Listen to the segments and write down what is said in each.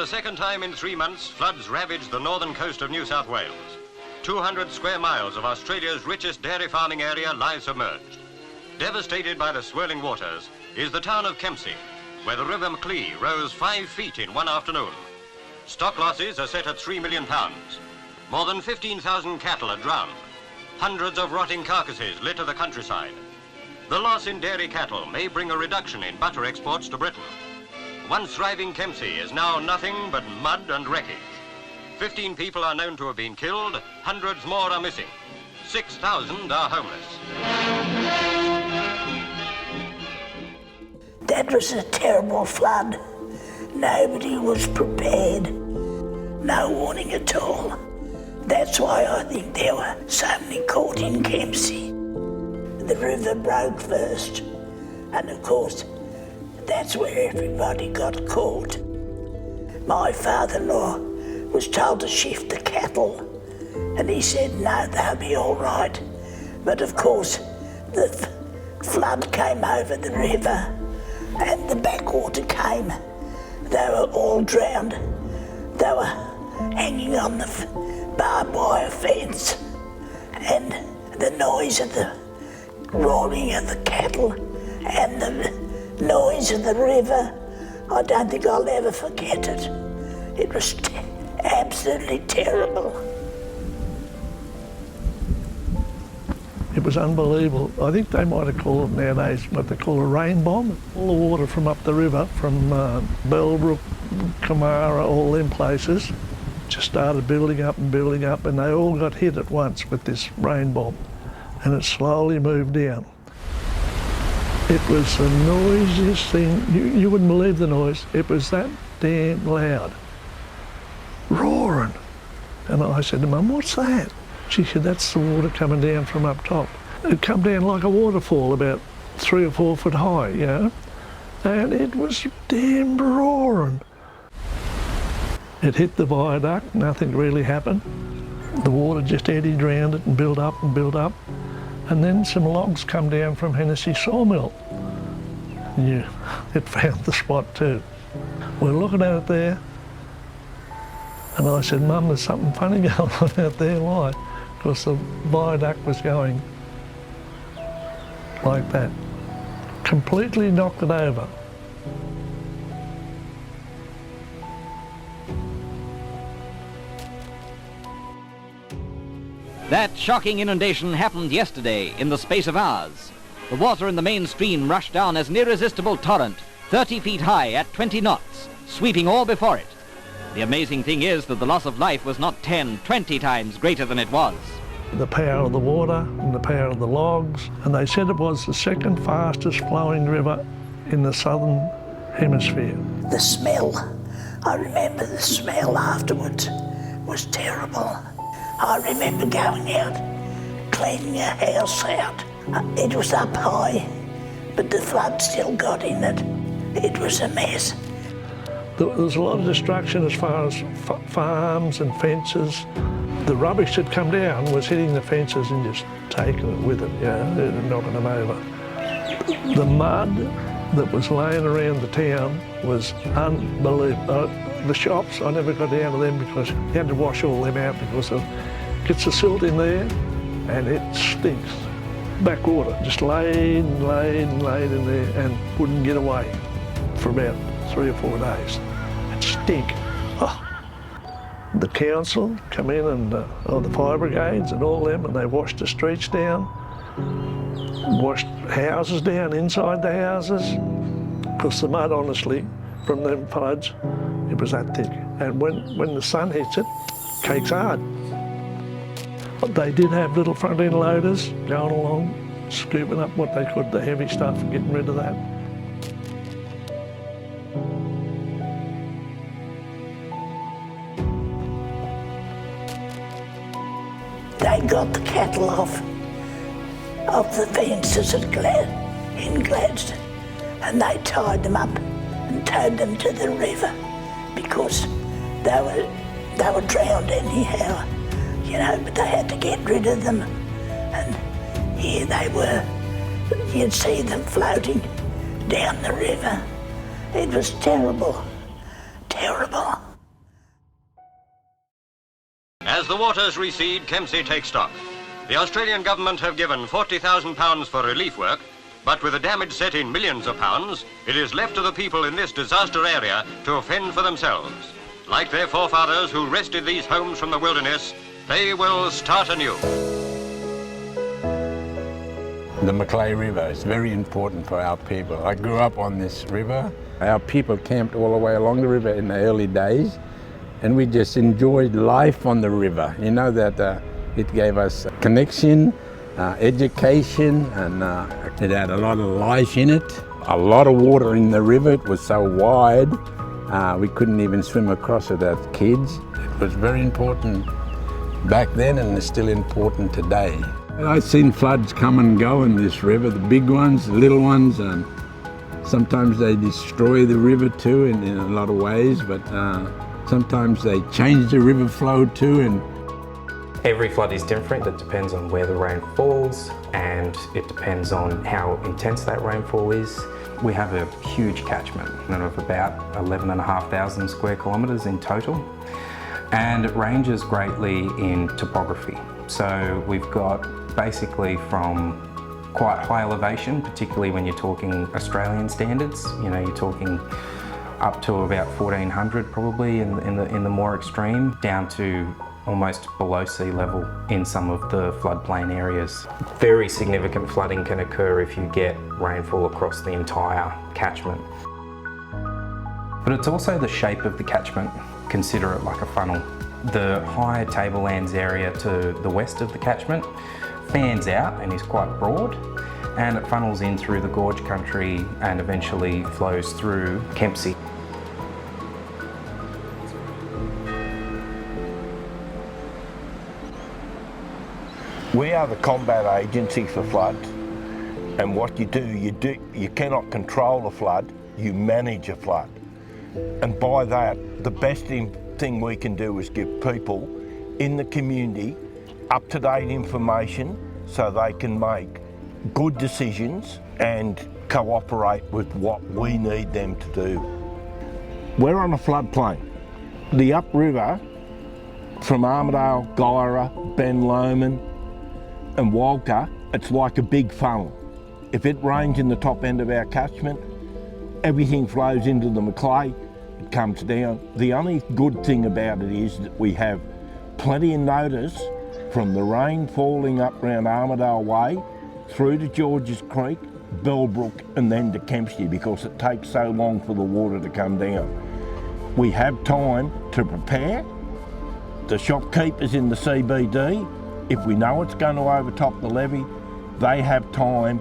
the second time in 3 months, floods ravaged the northern coast of New South Wales. 200 square miles of Australia's richest dairy farming area lie submerged. Devastated by the swirling waters is the town of Kempsey, where the River Macleay rose 5 feet in one afternoon. Stock losses are set at £3 million. More than 15,000 cattle are drowned. Hundreds of rotting carcasses litter the countryside. The loss in dairy cattle may bring a reduction in butter exports to Britain. Once thriving Kempsey is now nothing but mud and wreckage. 15 people are known to have been killed, hundreds more are missing. 6,000 are homeless. That was a terrible flood. Nobody was prepared. No warning at all. That's why I think there were so many caught in Kempsey. The river broke first, and of course, that's where everybody got caught. My father-in-law was told to shift the cattle, and he said, no, they'll be all right. But of course, the flood came over the river, and the backwater came. They were all drowned. They were hanging on the barbed wire fence, and the noise of the roaring of the cattle and the noise of the river, I don't think I'll ever forget it. It was absolutely terrible. It was unbelievable. I think they might have called it nowadays what they call a rain bomb. All the water from up the river, from Bellbrook, Kamara, all them places, just started building up, and they all got hit at once with this rain bomb, and it slowly moved down. It was the noisiest thing. You wouldn't believe the noise. It was that damn loud, roaring. And I said to Mum, what's that? She said, that's the water coming down from up top. It come down like a waterfall, about 3 or 4 foot high, you know, and it was damn roaring. It hit the viaduct, nothing really happened. The water just eddied around it and built up, and then some logs come down from Hennessy sawmill. Yeah, it found the spot too. We're looking at it there, and I said, Mum, there's something funny going on out there. Why? Because the viaduct was going like that. Completely knocked it over. That shocking inundation happened yesterday in the space of hours. The water in the main stream rushed down as an irresistible torrent, 30 feet high at 20 knots, sweeping all before it. The amazing thing is that the loss of life was not 10, 20 times greater than it was. The power of the water and the power of the logs, and they said it was the second fastest flowing river in the southern hemisphere. The smell, I remember the smell afterwards was terrible. I remember going out, cleaning a house out. It was up high, but the flood still got in it. It was a mess. There was a lot of destruction as far as farms and fences. The rubbish that come down was hitting the fences and just taking it with it, you know, and knocking them over. The mud that was laying around the town was unbelievable. The shops, I never got down to them because you had to wash all them out because it gets the silt in there and it stinks. Backwater, just laid in there and wouldn't get away for about 3 or 4 days. It stink. Oh. The council come in and the fire brigades and all them, and they washed the streets down, washed houses down inside the houses, because the mud, honestly, from them floods, it was that thick. And when the sun hits it, cakes hard. But they did have little front end loaders going along, scooping up what they could, the heavy stuff, getting rid of that. They got the cattle off the fences in Gladstone, and they tied them up and towed them to the river because they were drowned anyhow, you know, but they had to get rid of them. And here they were. You'd see them floating down the river. It was terrible, terrible. the waters recede, Kempsey takes stock. The Australian government have given £40,000 for relief work, but with the damage set in millions of pounds, it is left to the people in this disaster area to fend for themselves. Like their forefathers who wrested these homes from the wilderness, they will start anew. The Macleay River is very important for our people. I grew up on this river. Our people camped all the way along the river in the early days, and we just enjoyed life on the river. You know that it gave us connection, education, and it had a lot of life in it. A lot of water in the river. It was so wide, we couldn't even swim across it as kids. It was very important back then, and it's still important today. I've seen floods come and go in this river, the big ones, the little ones, and sometimes they destroy the river too in a lot of ways, but sometimes they change the river flow too. And every flood is different. It depends on where the rain falls, and it depends on how intense that rainfall is. We have a huge catchment of about 11,500 square kilometres in total, and it ranges greatly in topography. So we've got basically from quite high elevation, particularly when you're talking Australian standards. You know, you're talking up to about 1,400 probably in the more extreme, down to almost below sea level in some of the floodplain areas. Very significant flooding can occur if you get rainfall across the entire catchment. But it's also the shape of the catchment. Consider it like a funnel. The high tablelands area to the west of the catchment fans out and is quite broad, and it funnels in through the gorge country and eventually flows through Kempsey. We are the combat agency for floods, and what you do, you cannot control a flood, you manage a flood. And by that, the best thing we can do is give people in the community up-to-date information so they can make good decisions and cooperate with what we need them to do. We're on a floodplain. The upriver from Armidale, Gyra, Ben Lomond and Walker, it's like a big funnel. If it rains in the top end of our catchment, everything flows into the Macleay, it comes down. The only good thing about it is that we have plenty of notice from the rain falling up round Armidale Way, through to Georges Creek, Bellbrook and then to Kempsey, because it takes so long for the water to come down. We have time to prepare. The shopkeepers in the CBD, if we know it's going to overtop the levee, they have time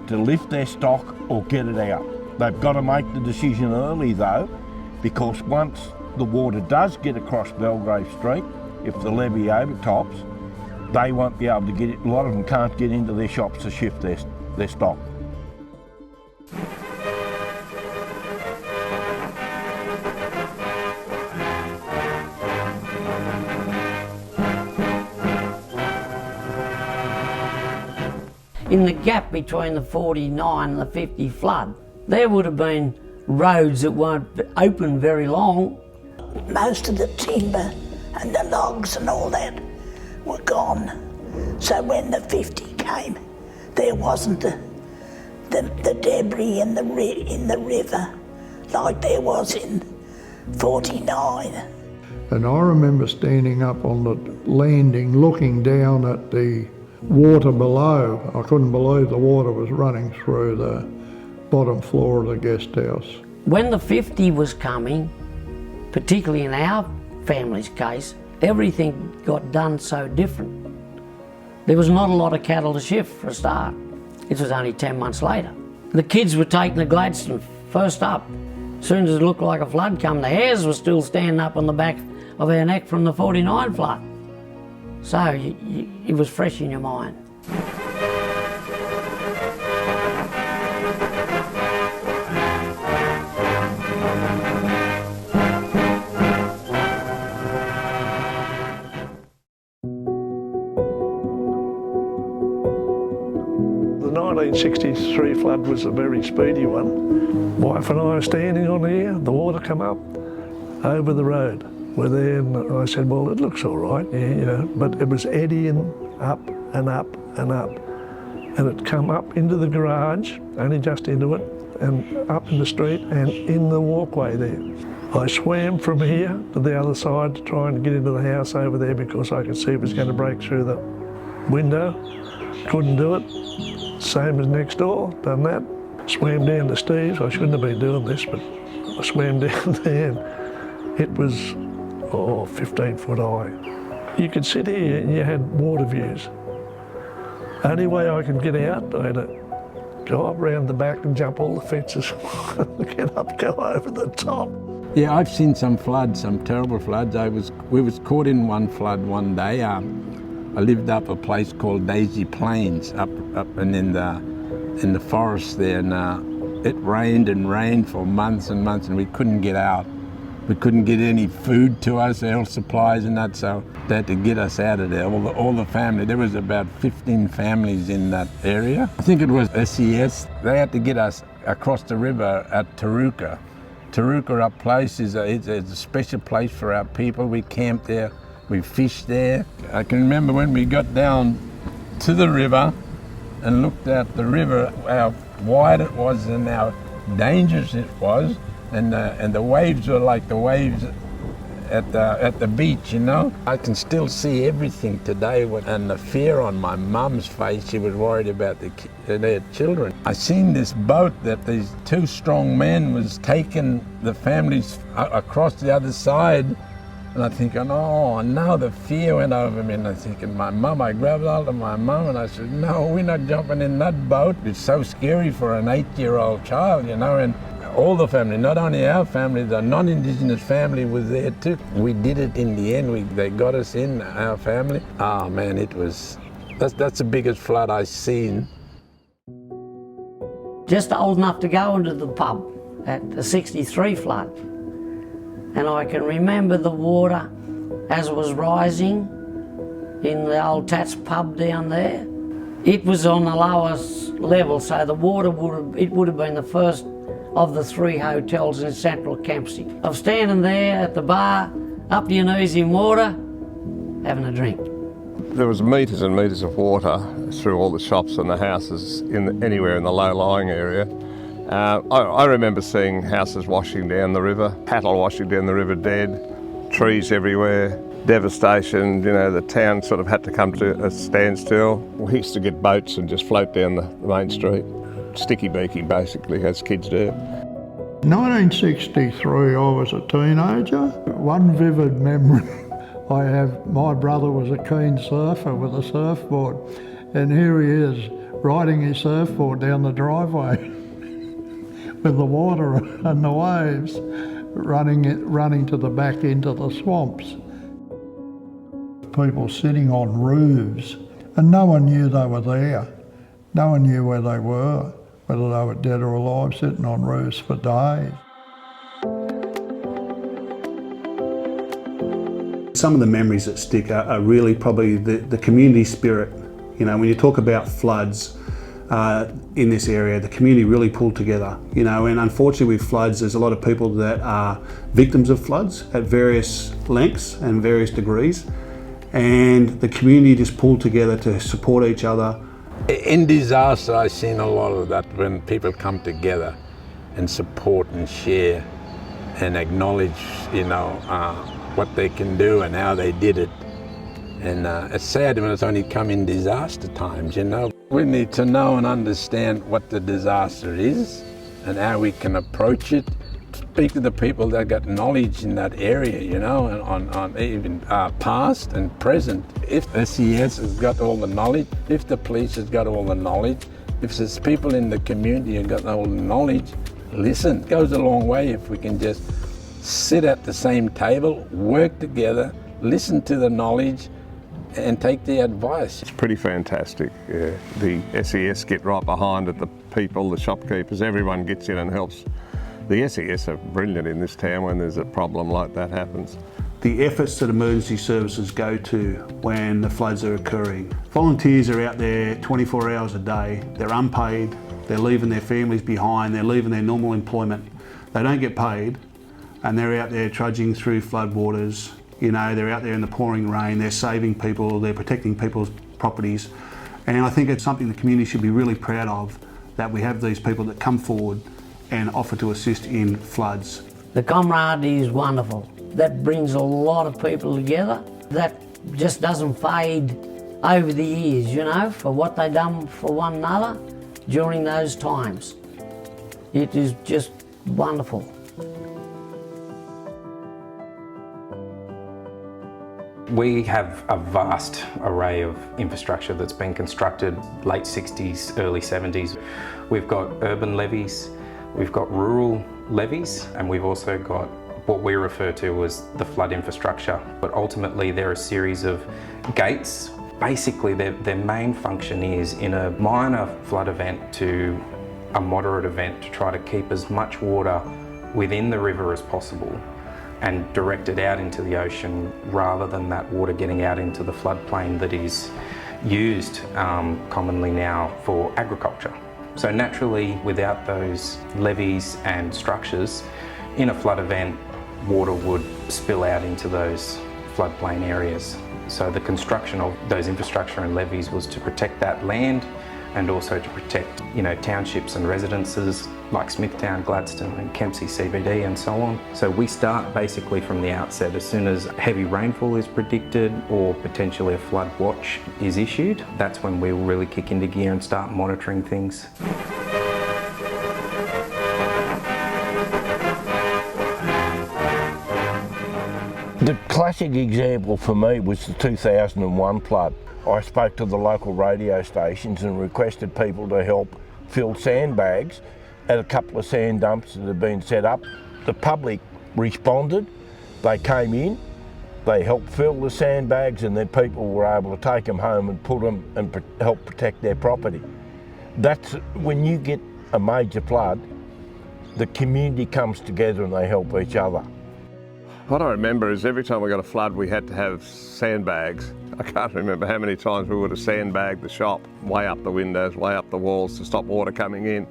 to lift their stock or get it out. They've got to make the decision early though, because once the water does get across Belgrave Street, if the levee overtops, they won't be able to get it. A lot of them can't get into their shops to shift their stock. In the gap between the 49 and the 50 flood, there would have been roads that weren't open very long. Most of the timber and the logs and all that were gone. So when the 50 came, there wasn't the debris in the river like there was in 49. And I remember standing up on the landing looking down at the water below. I couldn't believe the water was running through the bottom floor of the guest house. When the 50 was coming, particularly in our family's case, everything got done so different. There was not a lot of cattle to shift for a start. It was only 10 months later. The kids were taking the Gladstone first up. As soon as it looked like a flood come, the hairs were still standing up on the back of our neck from the 49 flood. So it was fresh in your mind. The 1963 flood was a very speedy one. Wife and I were standing on here, the water come up over the road. were there, and I said, well, it looks all right, yeah, you know, but it was eddying up and up and up. And it come up into the garage, only just into it, and up in the street and in the walkway there. I swam from here to the other side to try and get into the house over there because I could see it was going to break through the window. Couldn't do it. Same as next door, done that. Swam down to Steve's. I shouldn't have been doing this, but I swam down there and it was 15 foot high. You could sit here and you had water views. Only way I could get out, I had to go up round the back and jump all the fences, get up, go over the top. Yeah, I've seen some floods, some terrible floods. We was caught in one flood one day. I lived up a place called Daisy Plains, up and in the forest there, and it rained and rained for months and months, and we couldn't get out. We couldn't get any food to us, health supplies and that, so they had to get us out of there. All the family, there was about 15 families in that area. I think it was SES. They had to get us across the river at Taruka. Taruka, our place, is a special place for our people. We camped there, we fished there. I can remember when we got down to the river and looked at the river, how wide it was and how dangerous it was. And the waves were like the waves at the beach, you know. I can still see everything today, and the fear on my mum's face. She was worried about their children. I seen this boat that these two strong men was taking the families across the other side, and I'm thinking, oh no, the fear went over me, and I'm thinking, my mum, I grabbed hold of my mum and I said, no, we're not jumping in that boat. It's so scary for an 8-year-old child, you know. And all the family, not only our family, the non-Indigenous family was there too. We did it in the end. They got us in, our family. Oh man, that's the biggest flood I've seen. Just old enough to go into the pub at the 63 flood. And I can remember the water as it was rising in the old Tats pub down there. It was on the lowest level, so the water would have been the first of the 3 hotels in central Kempsey. I'm standing there at the bar, up to your knees in water, having a drink. There was metres and metres of water through all the shops and the houses anywhere in the low-lying area. I remember seeing houses washing down the river, cattle washing down the river dead, trees everywhere, devastation. You know, the town sort of had to come to a standstill. We used to get boats and just float down the main street. Sticky beaking basically, as kids do. 1963, I was a teenager. One vivid memory I have, my brother was a keen surfer with a surfboard, and here he is riding his surfboard down the driveway with the water and the waves running to the back into the swamps. People sitting on roofs, and no one knew they were there. No one knew where they were, whether they were dead or alive, sitting on roofs for days. Some of the memories that stick are really probably the community spirit. You know, when you talk about floods in this area, the community really pulled together. You know, and unfortunately with floods, there's a lot of people that are victims of floods at various lengths and various degrees. And the community just pulled together to support each other. In disaster, I've seen a lot of that when people come together and support and share and acknowledge, you know, what they can do and how they did it. And it's sad when it's only come in disaster times, you know. We need to know and understand what the disaster is and how we can approach it. Speak to the people that got knowledge in that area, you know, on even past and present. If SES has got all the knowledge, if the police has got all the knowledge, if there's people in the community who got all the knowledge, listen. It goes a long way if we can just sit at the same table, work together, listen to the knowledge, and take the advice. It's pretty fantastic. Yeah. The SES get right behind it, the people, the shopkeepers, everyone gets in and helps. The SES are brilliant in this town when there's a problem like that happens. The efforts that emergency services go to when the floods are occurring. Volunteers are out there 24 hours a day. They're unpaid, they're leaving their families behind, they're leaving their normal employment. They don't get paid, and they're out there trudging through floodwaters. You know, they're out there in the pouring rain, they're saving people, they're protecting people's properties. And I think it's something the community should be really proud of, that we have these people that come forward and offer to assist in floods. The camaraderie is wonderful. That brings a lot of people together. That just doesn't fade over the years, you know, for what they've done for one another during those times. It is just wonderful. We have a vast array of infrastructure that's been constructed late 60s, early 70s. We've got urban levees, we've got rural levees, and we've also got what we refer to as the flood infrastructure. But ultimately they're a series of gates. Basically their main function is, in a minor flood event to a moderate event, to try to keep as much water within the river as possible and direct it out into the ocean, rather than that water getting out into the floodplain that is used commonly now for agriculture. So naturally, without those levees and structures, in a flood event, water would spill out into those floodplain areas. So the construction of those infrastructure and levees was to protect that land, and also to protect, you know, townships and residences like Smithtown, Gladstone and Kempsey CBD and so on. So we start basically from the outset. As soon as heavy rainfall is predicted or potentially a flood watch is issued, that's when we'll really kick into gear and start monitoring things. The classic example for me was the 2001 flood. I spoke to the local radio stations and requested people to help fill sandbags at a couple of sand dumps that had been set up. The public responded, they came in, they helped fill the sandbags, and then people were able to take them home and put them and help protect their property. That's when you get a major flood, the community comes together and they help each other. What I remember is every time we got a flood, we had to have sandbags. I can't remember how many times we would have sandbagged the shop, way up the windows, way up the walls to stop water coming in.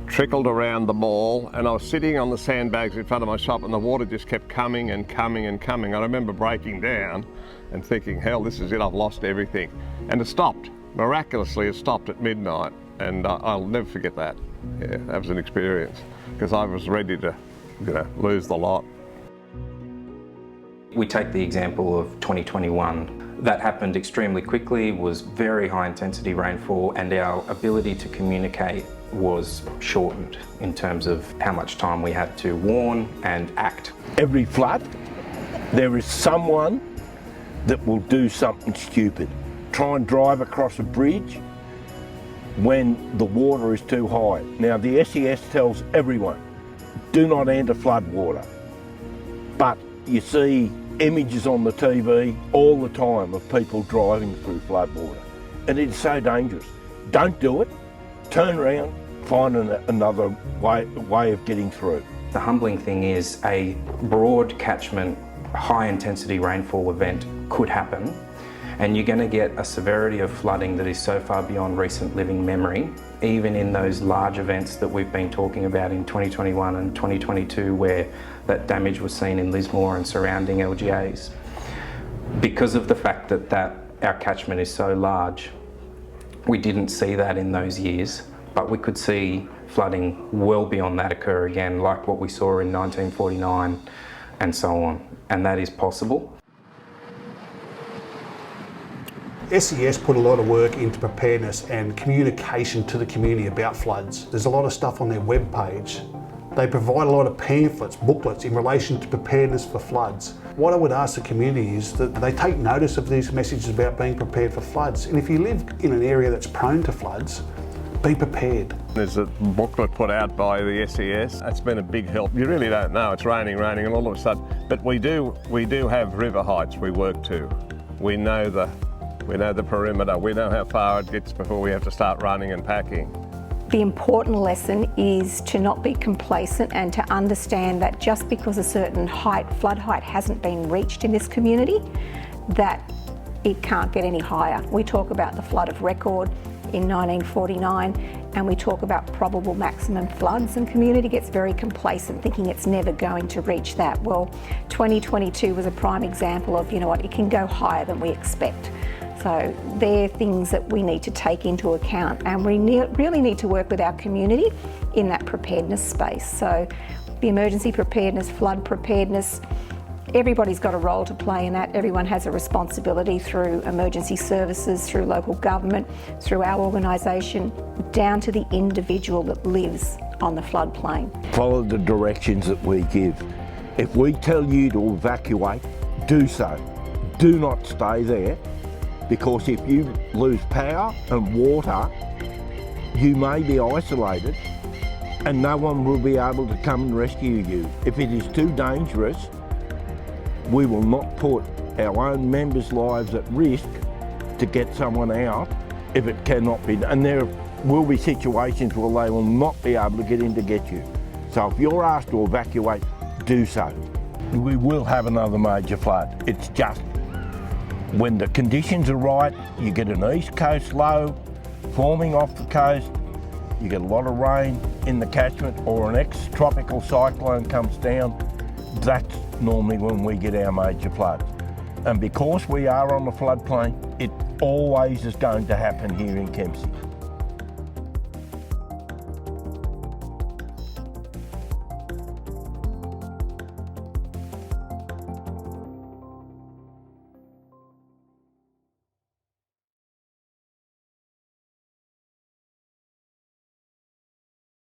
Trickled around the mall, and I was sitting on the sandbags in front of my shop, and the water just kept coming and coming and coming. I remember breaking down and thinking, hell, this is it, I've lost everything. And it stopped. Miraculously, it stopped at midnight, and I'll never forget that. Yeah, that was an experience, because I was ready to, you know, lose the lot. We take the example of 2021. That happened extremely quickly, was very high intensity rainfall, and our ability to communicate was shortened in terms of how much time we had to warn and act. Every flood, there is someone that will do something stupid. Try and drive across a bridge when the water is too high. Now the SES tells everyone, do not enter flood water. But you see images on the TV all the time of people driving through floodwater, and it's so dangerous. Don't do it. Turn around, find another way of getting through. The humbling thing is a broad catchment, high intensity rainfall event could happen, and you're going to get a severity of flooding that is so far beyond recent living memory, even in those large events that we've been talking about in 2021 and 2022, where that damage was seen in Lismore and surrounding LGAs. Because of the fact that our catchment is so large, we didn't see that in those years, but we could see flooding well beyond that occur again, like what we saw in 1949 and so on, and that is possible. SES put a lot of work into preparedness and communication to the community about floods. There's a lot of stuff on their webpage. They provide a lot of pamphlets, booklets in relation to preparedness for floods. What I would ask the community is that they take notice of these messages about being prepared for floods. And if you live in an area that's prone to floods, be prepared. There's a booklet put out by the SES. It's been a big help. You really don't know. It's raining, and all of a sudden. But we do have river heights we work to. We know the perimeter. We know how far it gets before we have to start running and packing. The important lesson is to not be complacent and to understand that just because a certain flood height hasn't been reached in this community, that it can't get any higher. We talk about the flood of record in 1949. and we talk about probable maximum floods, and community gets very complacent, thinking it's never going to reach that. Well, 2022 was a prime example of, you know what, it can go higher than we expect. So they're things that we need to take into account, and we really need to work with our community in that preparedness space. So the emergency preparedness, flood preparedness, everybody's got a role to play in that. Everyone has a responsibility through emergency services, through local government, through our organisation, down to the individual that lives on the floodplain. Follow the directions that we give. If we tell you to evacuate, do so. Do not stay there, because if you lose power and water, you may be isolated and no one will be able to come and rescue you. If it is too dangerous, we will not put our own members' lives at risk to get someone out if it cannot be. And there will be situations where they will not be able to get in to get you. So if you're asked to evacuate, do so. We will have another major flood. It's just when the conditions are right, you get an east coast low forming off the coast, you get a lot of rain in the catchment, or an ex-tropical cyclone comes down, that's normally when we get our major floods. And because we are on the floodplain, it always is going to happen here in Kempsey.